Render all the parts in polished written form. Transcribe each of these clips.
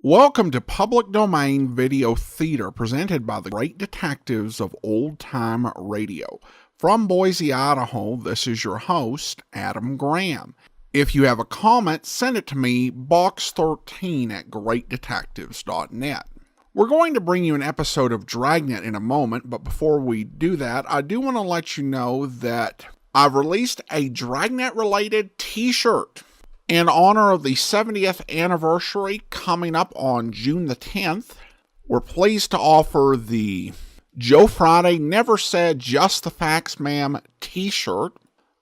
Welcome to Public Domain Video Theater presented by the Great Detectives of Old Time Radio. From Boise, Idaho, this is your host, Adam Graham. If you have a comment, send it to me, box13@greatdetectives.net. We're going to bring you an episode of Dragnet in a moment, but before we do that, I do want to let you know that I've released a Dragnet-related t-shirt in honor of the 70th anniversary coming up on June the 10th. We're pleased to offer the Joe Friday Never Said Just the Facts Ma'am t-shirt,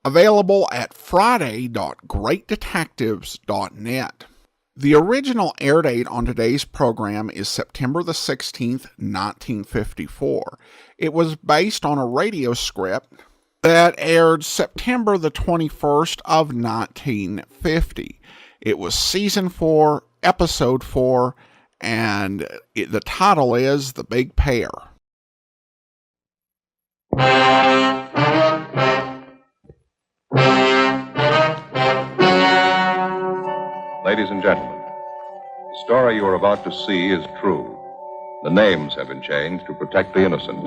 available at friday.greatdetectives.net. The original air date on today's program is September the 16th, 1954. It was based on a radio script that aired September the 21st of 1950. It was Season 4, Episode 4, and the title is The Big Pair. Ladies and gentlemen, the story you are about to see is true. The names have been changed to protect the innocent.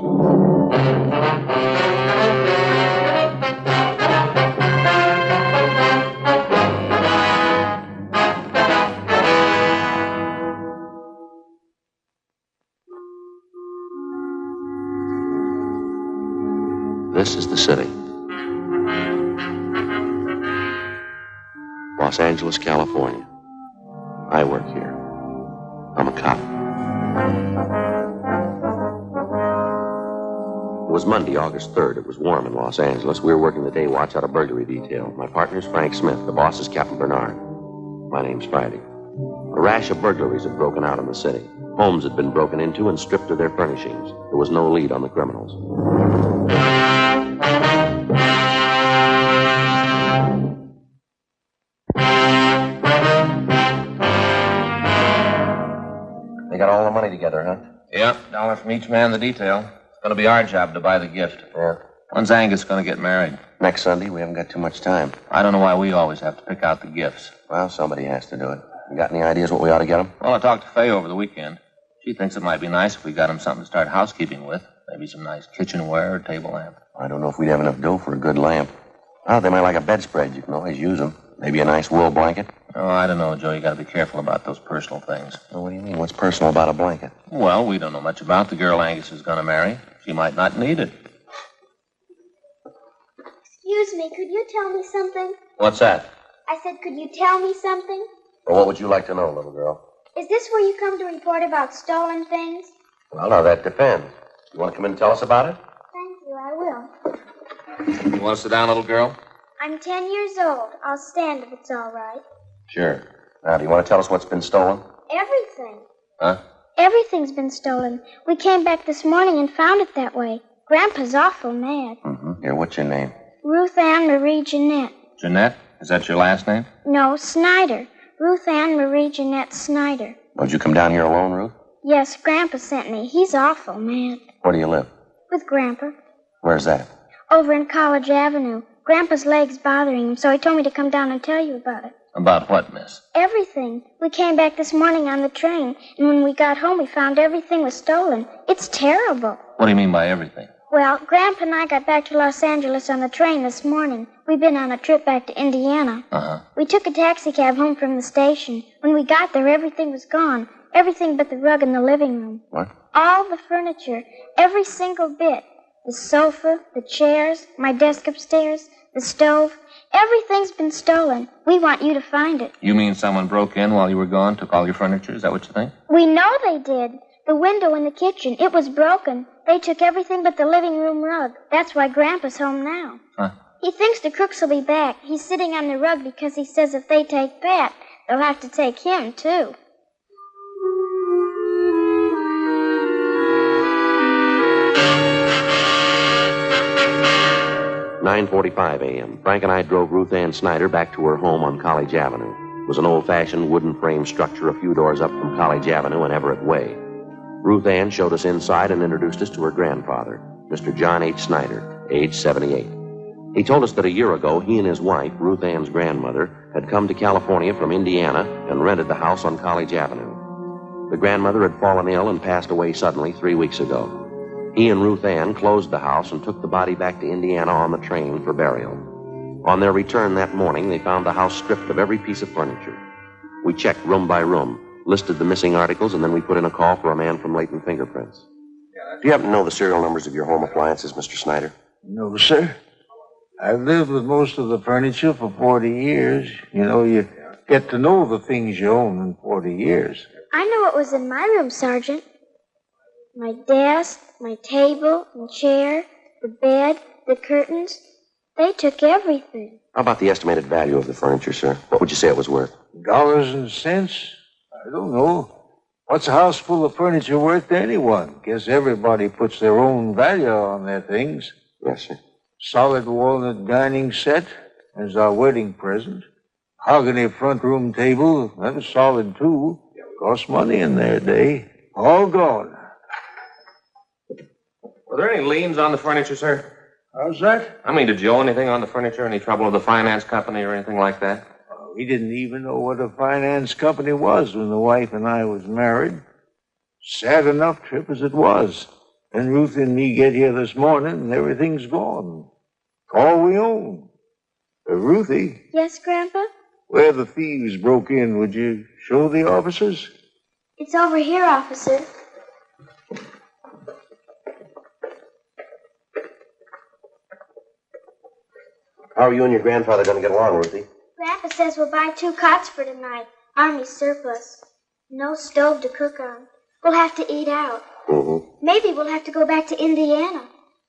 This is the city. Los Angeles, California. I work here. I'm a cop. It was Monday, August 3rd. It was warm in Los Angeles. We were working the day watch out of burglary detail. My partner's Frank Smith. The boss is Captain Bernard. My name's Friday. A rash of burglaries had broken out in the city. Homes had been broken into and stripped of their furnishings. There was no lead on the criminals. They got all the money together, huh? Yep, $1 from each man in the detail. It's going to be our job to buy the gift. Yeah. When's Angus going to get married? Next Sunday. We haven't got too much time. I don't know why we always have to pick out the gifts. Well, somebody has to do it. You got any ideas what we ought to get him? Well, I talked to Faye over the weekend. She thinks it might be nice if we got him something to start housekeeping with. Maybe some nice kitchenware or table lamp. I don't know if we'd have enough dough for a good lamp. Oh, they might like a bedspread. You can always use them. Maybe a nice wool blanket. Oh, I don't know, Joe. You got to be careful about those personal things. Well, what do you mean? What's personal about a blanket? Well, we don't know much about the girl Angus is going to marry. She might not need it. Excuse me, could you tell me something? What's that? I said, could you tell me something? Well, what would you like to know, little girl? Is this where you come to report about stolen things? Well, now, that depends. You want to come in and tell us about it? Thank you, I will. You want to sit down, little girl? I'm 10 years old. I'll stand if it's all right. Sure. Now, do you want to tell us what's been stolen? Everything. Huh? Everything's been stolen. We came back this morning and found it that way. Grandpa's awful mad. Mm-hmm. Here, what's your name? Ruth Ann Marie Jeanette. Jeanette? Is that your last name? No, Snyder. Ruth Ann Marie Jeanette Snyder. Oh, did you come down here alone, Ruth? Yes, Grandpa sent me. He's awful mad. Where do you live? With Grandpa. Where's that? Over in College Avenue. Grandpa's leg's bothering him, so he told me to come down and tell you about it. About what, miss? Everything. We came back this morning on the train, and when we got home, we found everything was stolen. It's terrible. What do you mean by everything? Well, Grandpa and I got back to Los Angeles on the train this morning. We've been on a trip back to Indiana. Uh-huh. We took a taxi cab home from the station. When we got there, everything was gone. Everything but the rug in the living room. What? All the furniture. Every single bit. The sofa, the chairs, my desk upstairs, the stove. Everything's been stolen. We want you to find it. You mean someone broke in while you were gone, took all your furniture? Is that what you think? We know they did. The window in the kitchen, it was broken. They took everything but the living room rug. That's why Grandpa's home now. Huh? He thinks the crooks will be back. He's sitting on the rug because he says if they take Pat, they'll have to take him, too. 9:45 a.m. Frank and I drove Ruth Ann Snyder back to her home on College Avenue. It was an old-fashioned wooden frame structure a few doors up from College Avenue and Everett Way. Ruth Ann showed us inside and introduced us to her grandfather, Mr. John H. Snyder, age 78. He told us that a year ago, he and his wife, Ruth Ann's grandmother, had come to California from Indiana and rented the house on College Avenue. The grandmother had fallen ill and passed away suddenly 3 weeks ago. He and Ruth Ann closed the house and took the body back to Indiana on the train for burial. On their return that morning, they found the house stripped of every piece of furniture. We checked room by room, listed the missing articles, and then we put in a call for a man from Layton Fingerprints. Do you happen to know the serial numbers of your home appliances, Mr. Snyder? No, sir. I've lived with most of the furniture for 40 years. You know, you get to know the things you own in 40 years. I know what was in my room, Sergeant. My desk, my table and chair, the bed, the curtains. They took everything. How about the estimated value of the furniture, sir? What would you say it was worth? Dollars and cents? I don't know. What's a house full of furniture worth to anyone? Guess everybody puts their own value on their things. Yes, sir. Solid walnut dining set as our wedding present. Mahogany front room table, that was solid too. Cost money in their day. All gone. Were there any liens on the furniture, sir? How's that? I mean, did you owe anything on the furniture? Any trouble with the finance company or anything like that? We didn't even know what a finance company was when the wife and I was married. Sad enough trip as it was. Then Ruth and me get here this morning and everything's gone. All we own. Ruthie, Yes, Grandpa? where the thieves broke in, would you show the officers? It's over here, officer. How are you and your grandfather going to get along, Ruthie? Grandpa says we'll buy 2 cots for tonight. Army surplus. No stove to cook on. We'll have to eat out. Mm-hmm. Maybe we'll have to go back to Indiana.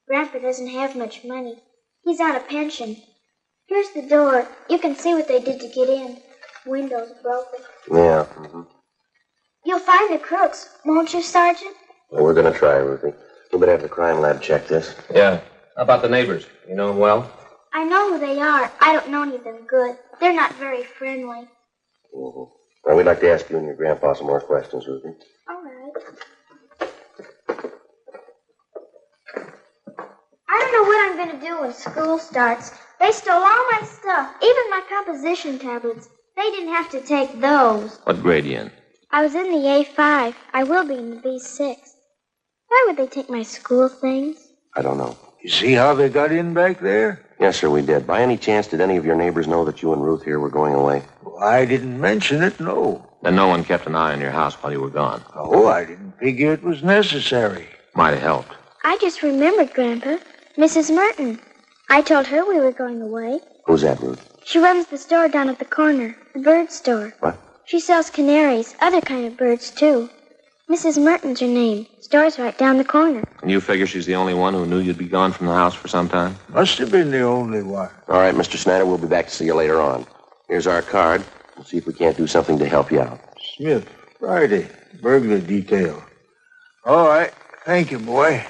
Grandpa doesn't have much money. He's on a pension. Here's the door. You can see what they did to get in. Windows broken. Yeah. Mm-hmm. You'll find the crooks, won't you, Sergeant? Well, we're going to try, Ruthie. We better have the crime lab check this. Yeah. How about the neighbors? You know them well? I know who they are. I don't know any of them good. They're not very friendly. Mm-hmm. Well, we'd like to ask you and your grandpa some more questions, Ruthie. All right. I don't know what I'm going to do when school starts. They stole all my stuff, even my composition tablets. They didn't have to take those. What grade are you in? I was in the A5. I will be in the B6. Why would they take my school things? I don't know. You see how they got in back there? Yes, sir, we did. By any chance, did any of your neighbors know that you and Ruth here were going away? Well, I didn't mention it, no. Then no one kept an eye on your house while you were gone. Oh, I didn't figure it was necessary. Might have helped. I just remembered, Grandpa. Mrs. Merton. I told her we were going away. Who's that, Ruth? She runs the store down at the corner, the bird store. What? She sells canaries, other kind of birds, too. Mrs. Merton's her name. Store's right down the corner. And you figure she's the only one who knew you'd be gone from the house for some time? Must have been the only one. All right, Mr. Snyder, we'll be back to see you later on. Here's our card. We'll see if we can't do something to help you out. Smith, Friday, burglar detail. All right, thank you, boy.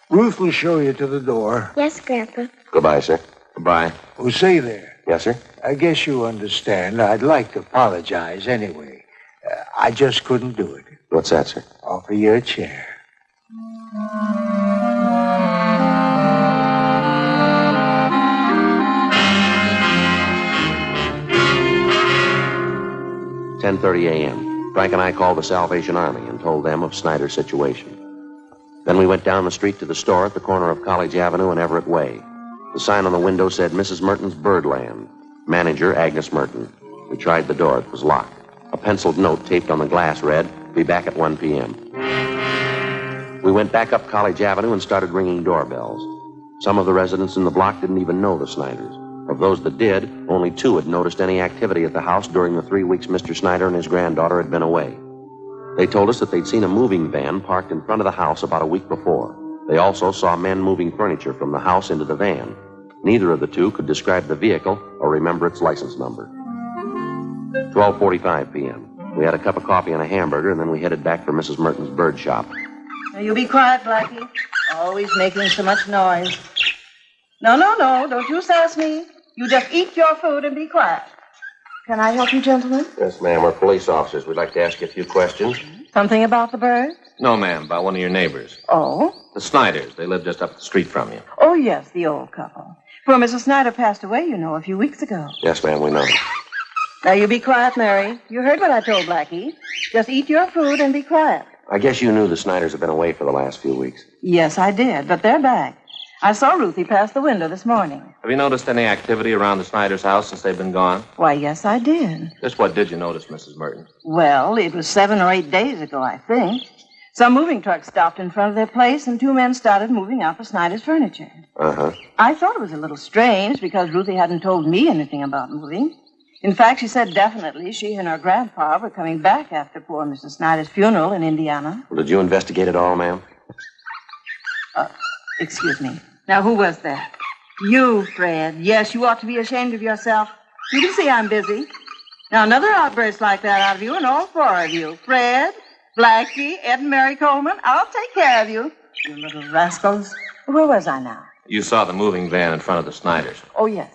Ruth will show you to the door. Yes, Grandpa. Goodbye, sir. Goodbye. Oh, say there. Yes, sir? I guess you understand. I'd like to apologize anyway. I just couldn't do it. What's that, sir? Offer you a chair. "10:30 a.m. Frank and I called the Salvation Army and told them of Snyder's situation. Then we went down the street to the store at the corner of College Avenue and Everett Way. The sign on the window said Mrs. Merton's Birdland. Manager, Agnes Merton. We tried the door. It was locked. A penciled note taped on the glass read, "Be back at 1 p.m. We went back up College Avenue and started ringing doorbells. Some of the residents in the block didn't even know the Snyders. Of those that did, only 2 had noticed any activity at the house during the 3 weeks Mr. Snyder and his granddaughter had been away. They told us that they'd seen a moving van parked in front of the house about a week before. They also saw men moving furniture from the house into the van. Neither of the 2 could describe the vehicle or remember its license number. 12:45 p.m. We had a cup of coffee and a hamburger, and then we headed back for Mrs. Merton's bird shop. Now, you be quiet, Blackie. Always making so much noise. No, don't you sass me. You just eat your food and be quiet. Can I help you, gentlemen? Yes, ma'am. We're police officers. We'd like to ask you a few questions. Something about the bird? No, ma'am. About one of your neighbors. Oh? The Snyders. They live just up the street from you. Oh, yes, the old couple. Poor Mrs. Snyder passed away, you know, a few weeks ago. Yes, ma'am, we know. Now, you be quiet, Mary. You heard what I told Blackie. Just eat your food and be quiet. I guess you knew the Snyders have been away for the last few weeks. Yes, I did, but they're back. I saw Ruthie pass the window this morning. Have you noticed any activity around the Snyder's house since they've been gone? Why, yes, I did. Just what did you notice, Mrs. Merton? Well, it was 7 or 8 days ago, I think. Some moving trucks stopped in front of their place, and 2 men started moving out the Snyder's furniture. Uh-huh. I thought it was a little strange because Ruthie hadn't told me anything about moving. In fact, she said definitely she and her grandpa were coming back after poor Mrs. Snyder's funeral in Indiana. Well, did you investigate it all, ma'am? Excuse me. Now, who was that? You, Fred. Yes, you ought to be ashamed of yourself. You can see I'm busy. Now, another outburst like that out of you and all 4 of you. Fred, Blackie, Ed and Mary Coleman, I'll take care of you. You little rascals. Where was I now? You saw the moving van in front of the Snyders. Oh, yes.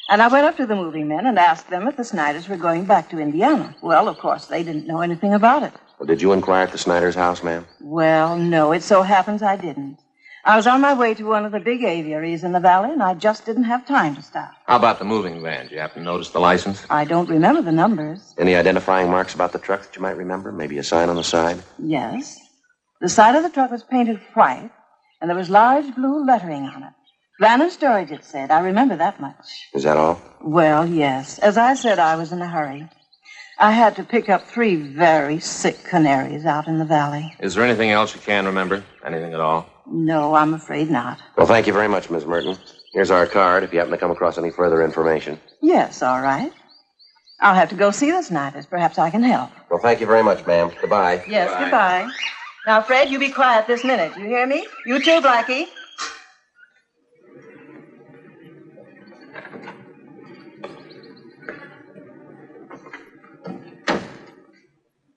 And I went up to the moving men and asked them if the Snyders were going back to Indiana. Well, of course, they didn't know anything about it. Well, did you inquire at the Snyders' house, ma'am? Well, no, it so happens I didn't. I was on my way to one of the big aviaries in the valley, and I just didn't have time to stop. How about the moving van? Did you happen to notice the license? I don't remember the numbers. Any identifying marks about the truck that you might remember? Maybe a sign on the side? Yes. The side of the truck was painted white, and there was large blue lettering on it. Van and storage, it said. I remember that much. Is that all? Well, yes. As I said, I was in a hurry. I had to pick up 3 very sick canaries out in the valley. Is there anything else you can remember? Anything at all? No, I'm afraid not. Well, thank you very much, Miss Merton. Here's our card if you happen to come across any further information. Yes, all right. I'll have to go see the Snyders. Perhaps I can help. Well, thank you very much, ma'am. Goodbye. Yes, goodbye. Now, Fred, you be quiet this minute. You hear me? You too, Blackie.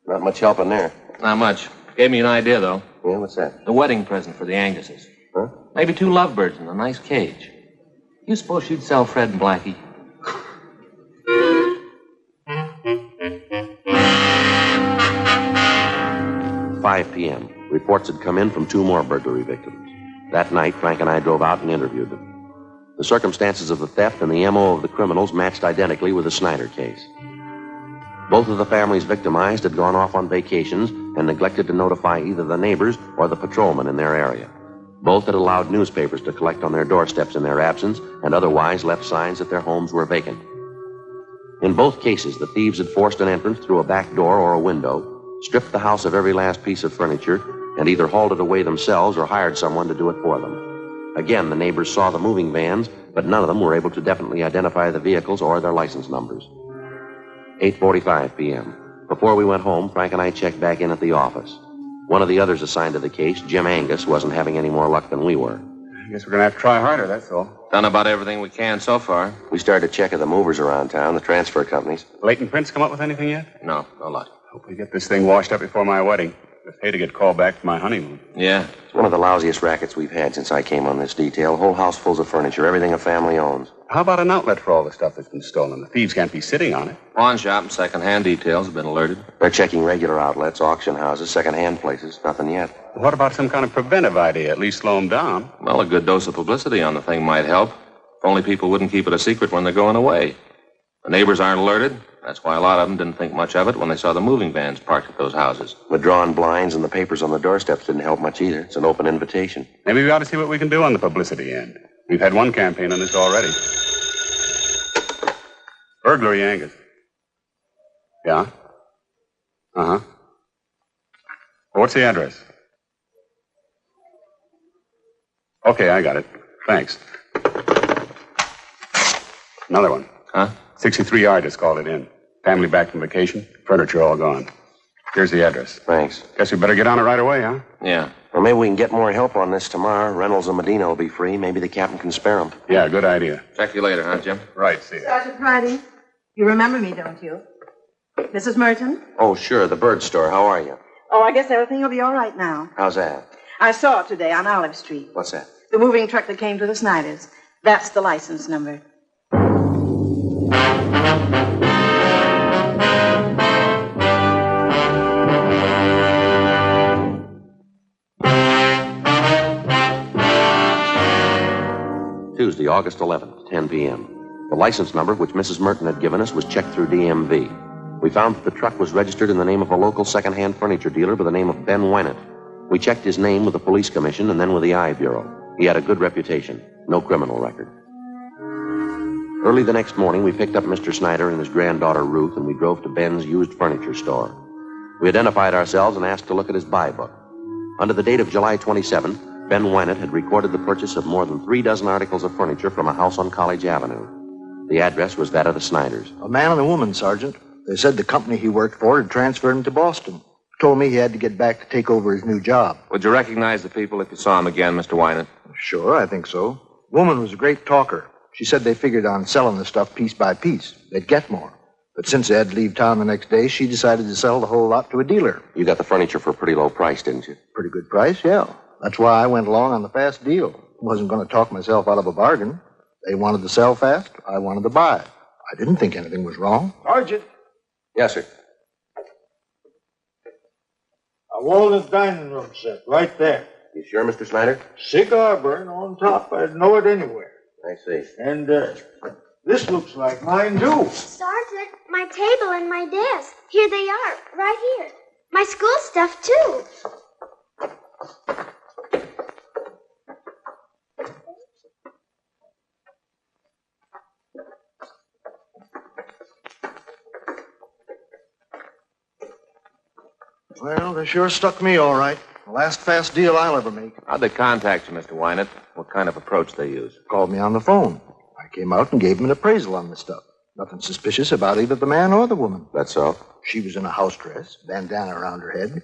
Not much help in there. Not much. Gave me an idea, though. Yeah, what's that? The wedding present for the Anguses. Huh? Maybe 2 lovebirds in a nice cage. You suppose she'd sell Fred and Blackie? 5 p.m. Reports had come in from 2 more burglary victims. That night, Frank and I drove out and interviewed them. The circumstances of the theft and the M.O. of the criminals matched identically with the Snyder case. Both of the families victimized had gone off on vacations and neglected to notify either the neighbors or the patrolmen in their area. Both had allowed newspapers to collect on their doorsteps in their absence and otherwise left signs that their homes were vacant. In both cases, the thieves had forced an entrance through a back door or a window, stripped the house of every last piece of furniture, and either hauled it away themselves or hired someone to do it for them. Again, the neighbors saw the moving vans, but none of them were able to definitely identify the vehicles or their license numbers. 8:45 p.m. Before we went home, Frank and I checked back in at the office. One of the others assigned to the case, Jim Angus, wasn't having any more luck than we were. I guess we're going to have to try harder, that's all. Done about everything we can so far. We started checking the movers around town, the transfer companies. Leighton Prince come up with anything yet? No luck. Hope we get this thing washed up before my wedding. I'd hate to get called back for my honeymoon. Yeah. It's one of the lousiest rackets we've had since I came on this detail. Whole house full of furniture, everything a family owns. How about an outlet for all the stuff that's been stolen? The thieves can't be sitting on it. Pawn shop and second-hand details have been alerted. They're checking regular outlets, auction houses, second-hand places. Nothing yet. What about some kind of preventive idea? At least slow them down. Well, a good dose of publicity on the thing might help. If only people wouldn't keep it a secret when they're going away. The neighbors aren't alerted. That's why a lot of them didn't think much of it when they saw the moving vans parked at those houses. The drawn blinds and the papers on the doorsteps didn't help much either. It's an open invitation. Maybe we ought to see what we can do on the publicity end. We've had one campaign on this already. Burglary, Angus. Yeah? Uh-huh. What's the address? Okay, I got it. Thanks. Another one. Huh? 63R just called it in. Family back from vacation. Furniture all gone. Here's the address. Thanks. Guess we better get on it right away, huh? Yeah. Well, maybe we can get more help on this tomorrow. Reynolds and Medina will be free. Maybe the captain can spare them. Yeah, good idea. Check you later, huh, Jim? Right, see ya. Sergeant Friday, you remember me, don't you? Mrs. Merton? Oh, sure. The bird store. How are you? Oh, I guess everything will be all right now. How's that? I saw it today on Olive Street. What's that? The moving truck that came to the Snyders. That's the license number. Tuesday, August 11th, 10 p.m. The license number, which Mrs. Merton had given us, was checked through DMV. We found that the truck was registered in the name of a local second-hand furniture dealer by the name of Ben Wennett. We checked his name with the police commission and then with the I Bureau. He had a good reputation, no criminal record. Early the next morning, we picked up Mr. Snyder and his granddaughter Ruth, and we drove to Ben's used furniture store. We identified ourselves and asked to look at his buy book. Under the date of July 27th, Ben Wennett had recorded the purchase of more than 3 dozen articles of furniture from a house on College Avenue. The address was that of the Snyders. A man and a woman, Sergeant. They said the company he worked for had transferred him to Boston. Told me he had to get back to take over his new job. Would you recognize the people if you saw them again, Mr. Wynant? Sure, I think so. Woman was a great talker. She said they figured on selling the stuff piece by piece. They'd get more. But since they had to leave town the next day, she decided to sell the whole lot to a dealer. You got the furniture for a pretty low price, didn't you? Pretty good price, yeah. That's why I went along on the fast deal. Wasn't going to talk myself out of a bargain. They wanted to sell fast. I wanted to buy. I didn't think anything was wrong. Sergeant, Yes, sir. a walnut dining room set right there. You sure, Mr. Snyder? Cigar burn on top. I'd know it anywhere. I see. And this looks like mine, too. Sergeant, my table and my desk. Here they are, right here. My school stuff, too. Well, they sure stuck me all right. The last fast deal I'll ever make. How'd they contact you, Mr. Wynant? What kind of approach they use? Called me on the phone. I came out and gave him an appraisal on the stuff. Nothing suspicious about either the man or the woman. That's so? She was in a house dress, bandana around her head.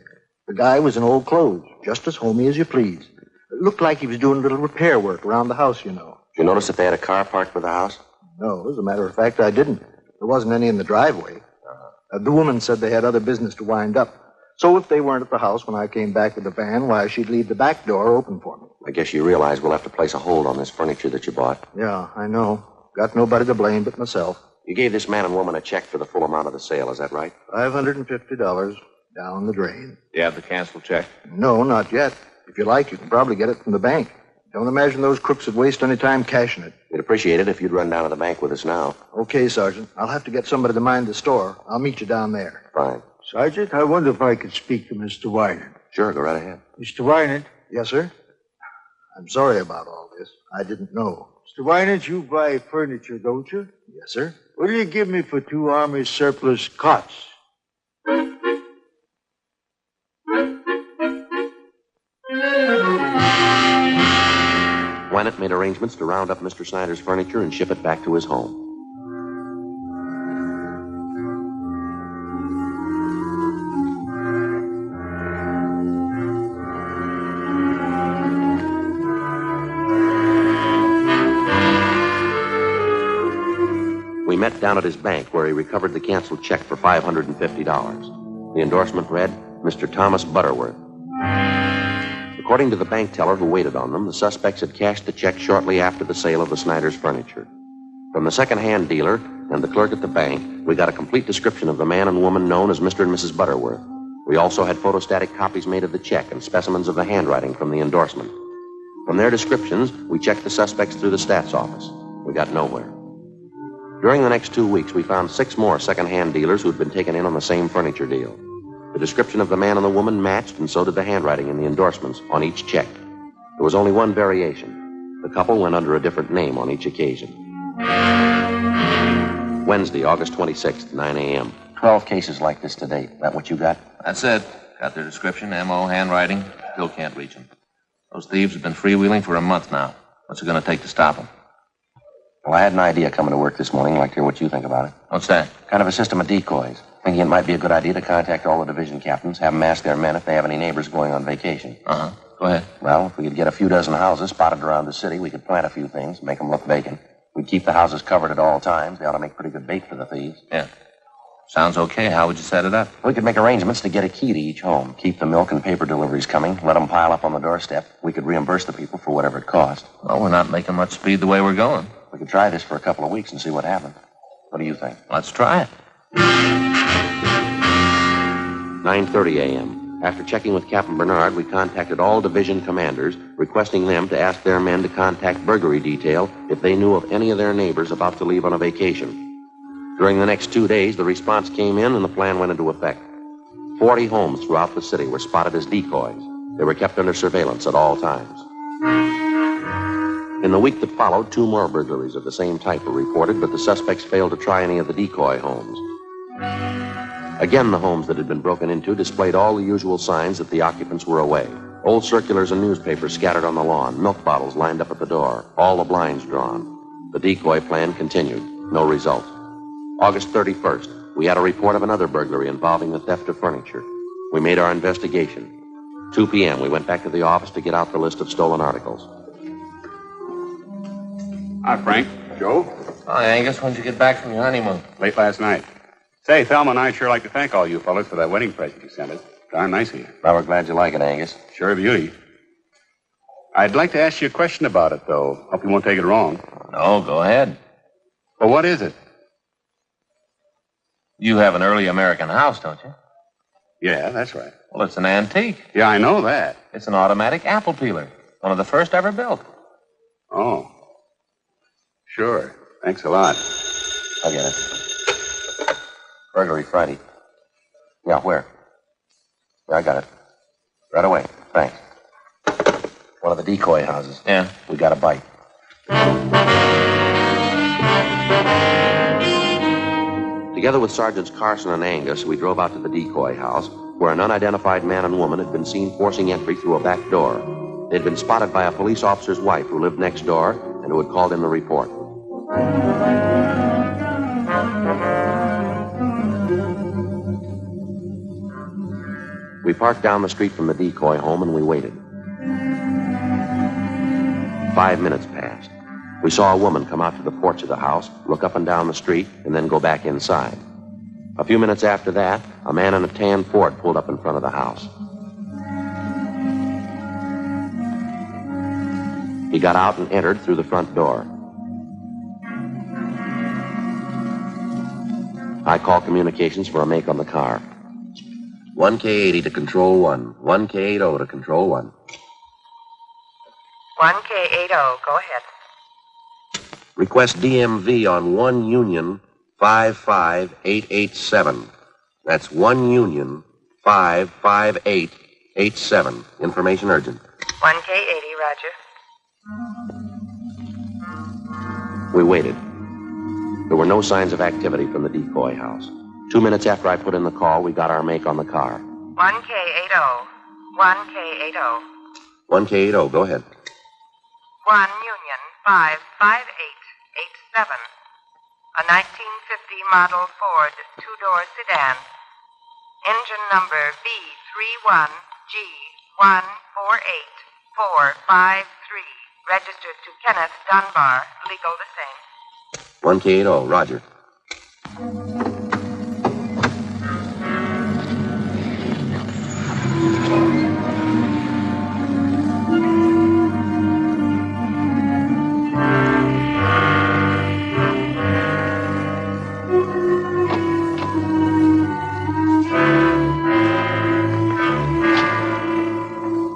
The guy was in old clothes, just as homey as you please. It looked like he was doing a little repair work around the house, you know. Did you notice if they had a car parked by the house? No, as a matter of fact, I didn't. There wasn't any in the driveway. The woman said they had other business to wind up. So if they weren't at the house when I came back with the van, why, she'd leave the back door open for me. I guess you realize we'll have to place a hold on this furniture that you bought. Yeah, I know. Got nobody to blame but myself. You gave this man and woman a check for the full amount of the sale, is that right? $550 down the drain. You have the canceled check? No, not yet. If you like, you can probably get it from the bank. Don't imagine those crooks would waste any time cashing it. We'd appreciate it if you'd run down to the bank with us now. Okay, Sergeant. I'll have to get somebody to mind the store. I'll meet you down there. Fine. Sergeant, I wonder if I could speak to Mr. Wynant. Sure, go right ahead. Mr. Wynant? Yes, sir? I'm sorry about all this. I didn't know. Mr. Wynant, you buy furniture, don't you? Yes, sir? What do you give me for 2 Army surplus cots? Wynant made arrangements to round up Mr. Snyder's furniture and ship it back to his home. We met down at his bank where he recovered the canceled check for $550. The endorsement read, Mr. Thomas Butterworth. According to the bank teller who waited on them, the suspects had cashed the check shortly after the sale of the Snyder's furniture. From the second-hand dealer and the clerk at the bank, we got a complete description of the man and woman known as Mr. and Mrs. Butterworth. We also had photostatic copies made of the check and specimens of the handwriting from the endorsement. From their descriptions, we checked the suspects through the stats office. We got nowhere. During the next 2 weeks, we found 6 more second-hand dealers who'd been taken in on the same furniture deal. The description of the man and the woman matched, and so did the handwriting in the endorsements on each check. There was only one variation. The couple went under a different name on each occasion. Wednesday, August 26th, 9 a.m. 12 cases like this to date. That what you got? That's it. Got their description, M.O., handwriting. Still can't reach them. Those thieves have been freewheeling for a month now. What's it going to take to stop them? Well, I had an idea coming to work this morning. I'd like to hear what you think about it. What's that? Kind of a system of decoys. Thinking it might be a good idea to contact all the division captains, have them ask their men if they have any neighbors going on vacation. Uh-huh. Go ahead. Well, if we could get a few dozen houses spotted around the city, we could plant a few things, make them look vacant. We'd keep the houses covered at all times. They ought to make pretty good bait for the thieves. Yeah. Sounds okay. How would you set it up? We could make arrangements to get a key to each home, keep the milk and paper deliveries coming, let them pile up on the doorstep. We could reimburse the people for whatever it cost. Well, we're not making much speed the way we're going. We could try this for a couple of weeks and see what happens. What do you think? Let's try it. 9:30 a.m. After checking with Captain Bernard, we contacted all division commanders, requesting them to ask their men to contact burglary detail if they knew of any of their neighbors about to leave on a vacation. During the next 2 days, the response came in and the plan went into effect. 40 homes throughout the city were spotted as decoys. They were kept under surveillance at all times. In the week that followed, 2 more burglaries of the same type were reported, but the suspects failed to try any of the decoy homes. Again, the homes that had been broken into displayed all the usual signs that the occupants were away. Old circulars and newspapers scattered on the lawn, milk bottles lined up at the door, all the blinds drawn. The decoy plan continued. No result. August 31st, we had a report of another burglary involving the theft of furniture. We made our investigation. 2 p.m., we went back to the office to get out the list of stolen articles. Hi, Frank. Joe? Hi, Angus. When'd you get back from your honeymoon? Late last night. Say, Thelma and I'd sure like to thank all you fellas for that wedding present you sent us. Darn nice of you. Well, we're glad you like it, Angus. Sure a beauty. I'd like to ask you a question about it, though. Hope you won't take it wrong. No, go ahead. Well, what is it? You have an early American house, don't you? Yeah, that's right. Well, it's an antique. Yeah, I know that. It's an automatic apple peeler. One of the first ever built. Oh. Sure. Thanks a lot. I'll get it. Burglary Friday. Yeah, where? Yeah, I got it. Right away. Thanks. One of the decoy houses. Yeah. We got a bite. Together with Sergeants Carson and Angus, we drove out to the decoy house, where an unidentified man and woman had been seen forcing entry through a back door. They'd been spotted by a police officer's wife who lived next door and who had called in the report. We parked down the street from the decoy home and we waited. 5 minutes passed. We saw a woman come out to the porch of the house, look up and down the street, and then go back inside. A few minutes after that, a man in a tan Ford pulled up in front of the house. He got out and entered through the front door. I called communications for a make on the car. 1K80 to Control 1. 1K80 to Control 1. 1K80, go ahead. Request DMV on 1 Union 55887. That's 1 Union 55887. Information urgent. 1K80, roger. We waited. There were no signs of activity from the decoy house. 2 minutes after I put in the call, we got our make on the car. 1K80. 1K80. 1K80, go ahead. 1 Union 55887. A 1950 model Ford two-door sedan. Engine number B31G148453. Registered to Kenneth Dunbar. Legal the same. 1K80, roger.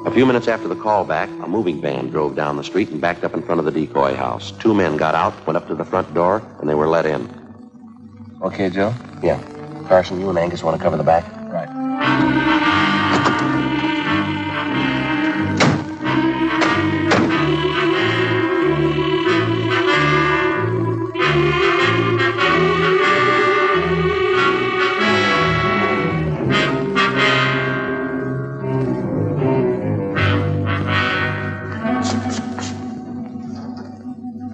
A few minutes after the call back, a moving van drove down the street and backed up in front of the decoy house. 2 men got out, went up to the front door, and they were let in. Okay, Joe? Yeah. Carson, you and Angus want to cover the back? Right.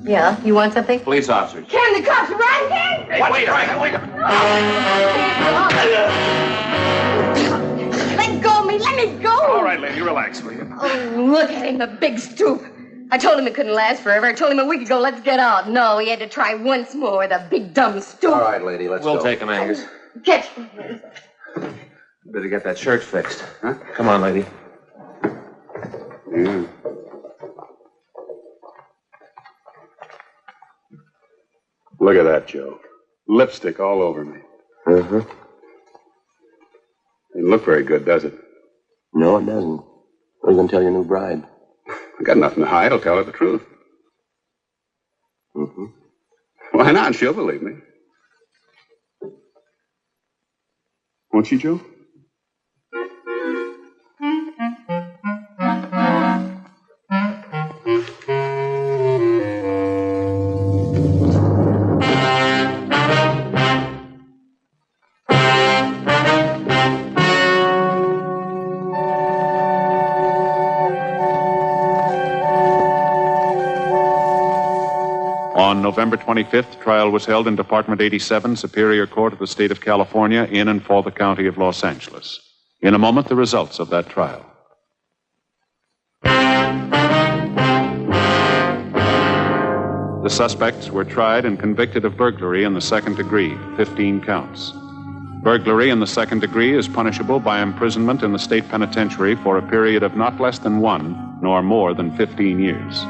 Yeah, you want something? Police officers. Can the cops run here? Hey, wait up. Let go of me, let me go! All right, lady, relax, will you? Oh, look at him, the big stoop. I told him it couldn't last forever. I told him a week ago, let's get out. No, he had to try once more, the big dumb stoop. All right, lady, let's go. We'll take him, Angus. Catch. Better get that shirt fixed. Huh? Come on, lady. Yeah. Look at that, Joe. Lipstick all over me. Mm-hmm. Doesn't look very good, does it? No, it doesn't. What are you going to tell your new bride? I got nothing to hide. I'll tell her the truth. Mm-hmm. Why not? She'll believe me. Won't she, Joe? On November 25th, trial was held in Department 87, Superior Court of the State of California, in and for the County of Los Angeles. In a moment, the results of that trial. The suspects were tried and convicted of burglary in the second degree, 15 counts. Burglary in the second degree is punishable by imprisonment in the state penitentiary for a period of not less than 1 nor more than 15 years.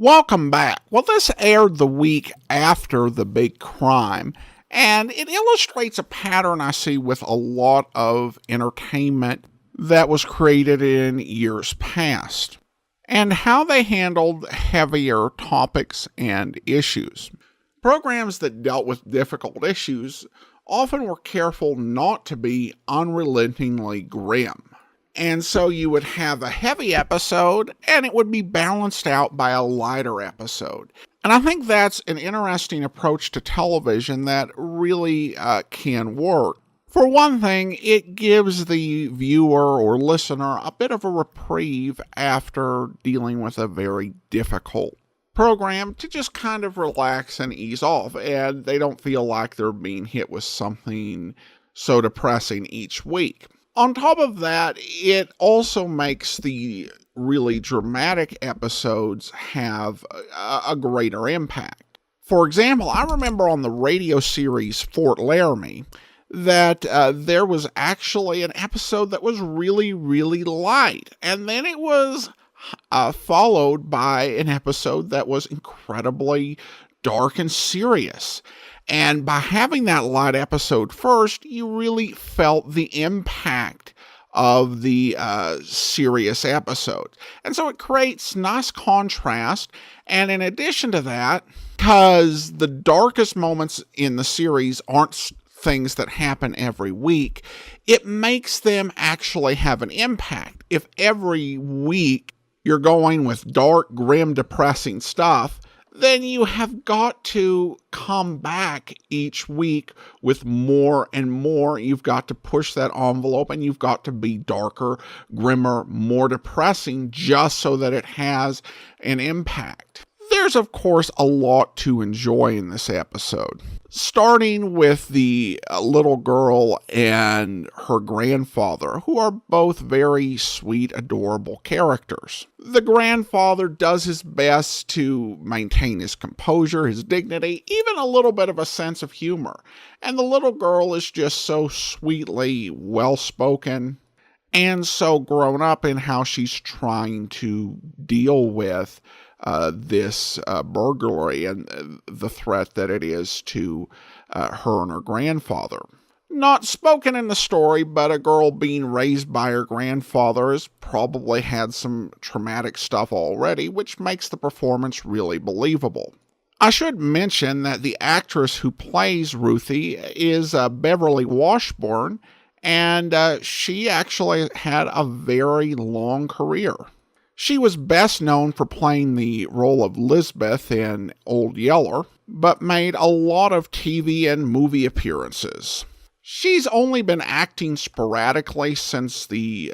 Welcome back. Well, this aired the week after the big crime, and it illustrates a pattern I see with a lot of entertainment that was created in years past, and how they handled heavier topics and issues. Programs that dealt with difficult issues often were careful not to be unrelentingly grim. And so you would have a heavy episode, and it would be balanced out by a lighter episode. And I think that's an interesting approach to television that really can work. For one thing, it gives the viewer or listener a bit of a reprieve after dealing with a very difficult program to just kind of relax and ease off, and they don't feel like they're being hit with something so depressing each week. On top of that, it also makes the really dramatic episodes have a greater impact. For example, I remember on the radio series Fort Laramie that there was actually an episode that was really, really light. And then it was followed by an episode that was incredibly dark and serious. And by having that light episode first, you really felt the impact of the serious episode. And so it creates nice contrast. And in addition to that, because the darkest moments in the series aren't things that happen every week, it makes them actually have an impact. If every week you're going with dark, grim, depressing stuff, then you have got to come back each week with more and more. You've got to push that envelope, and you've got to be darker, grimmer, more depressing, just so that it has an impact. There's, of course, a lot to enjoy in this episode. starting with the little girl and her grandfather, who are both very sweet, adorable characters. The grandfather does his best to maintain his composure, his dignity, even a little bit of a sense of humor. And the little girl is just so sweetly well-spoken and so grown up in how she's trying to deal with this burglary and the threat that it is to her and her grandfather. Not spoken in the story, but a girl being raised by her grandfather has probably had some traumatic stuff already, which makes the performance really believable. I should mention that the actress who plays Ruthie is Beverly Washburn, and she actually had a very long career. She was best known for playing the role of Lisbeth in Old Yeller, but made a lot of TV and movie appearances. She's only been acting sporadically since the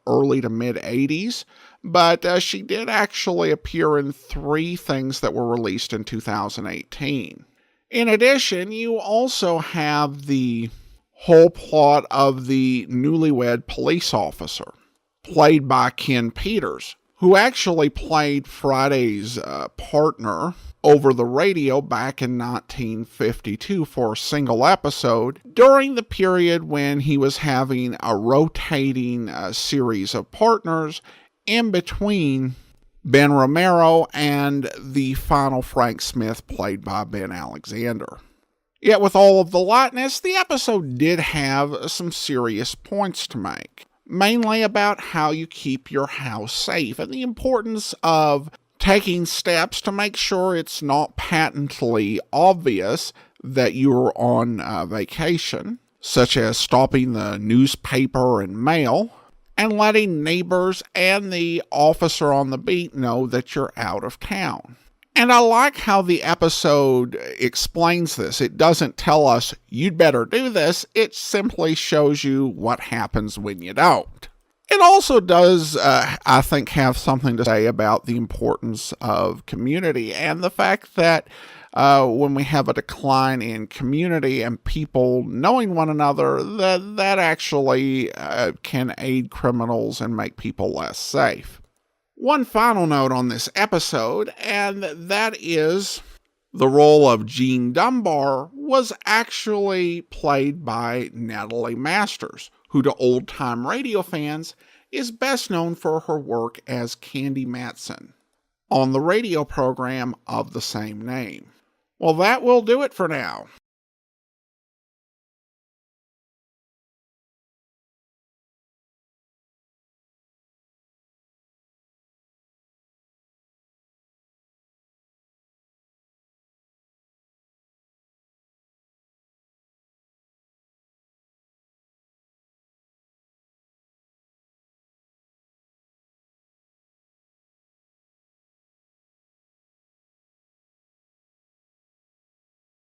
early to mid-'80s, but she did actually appear in 3 things that were released in 2018. In addition, you also have the whole plot of the newlywed police officer, played by Ken Peters, who actually played Friday's partner over the radio back in 1952 for a single episode during the period when he was having a rotating series of partners in between Ben Romero and the final Frank Smith played by Ben Alexander. Yet with all of the lightness, the episode did have some serious points to make, mainly about how you keep your house safe and the importance of taking steps to make sure it's not patently obvious that you're on vacation, such as stopping the newspaper and mail, and letting neighbors and the officer on the beat know that you're out of town. And I like how the episode explains this. It doesn't tell us, you'd better do this. It simply shows you what happens when you don't. It also does, I think, have something to say about the importance of community and the fact that when we have a decline in community and people knowing one another, that actually can aid criminals and make people less safe. One final note on this episode, and that is the role of Jean Dunbar was actually played by Natalie Masters, who to old-time radio fans is best known for her work as Candy Matson on the radio program of the same name. Well, that will do it for now.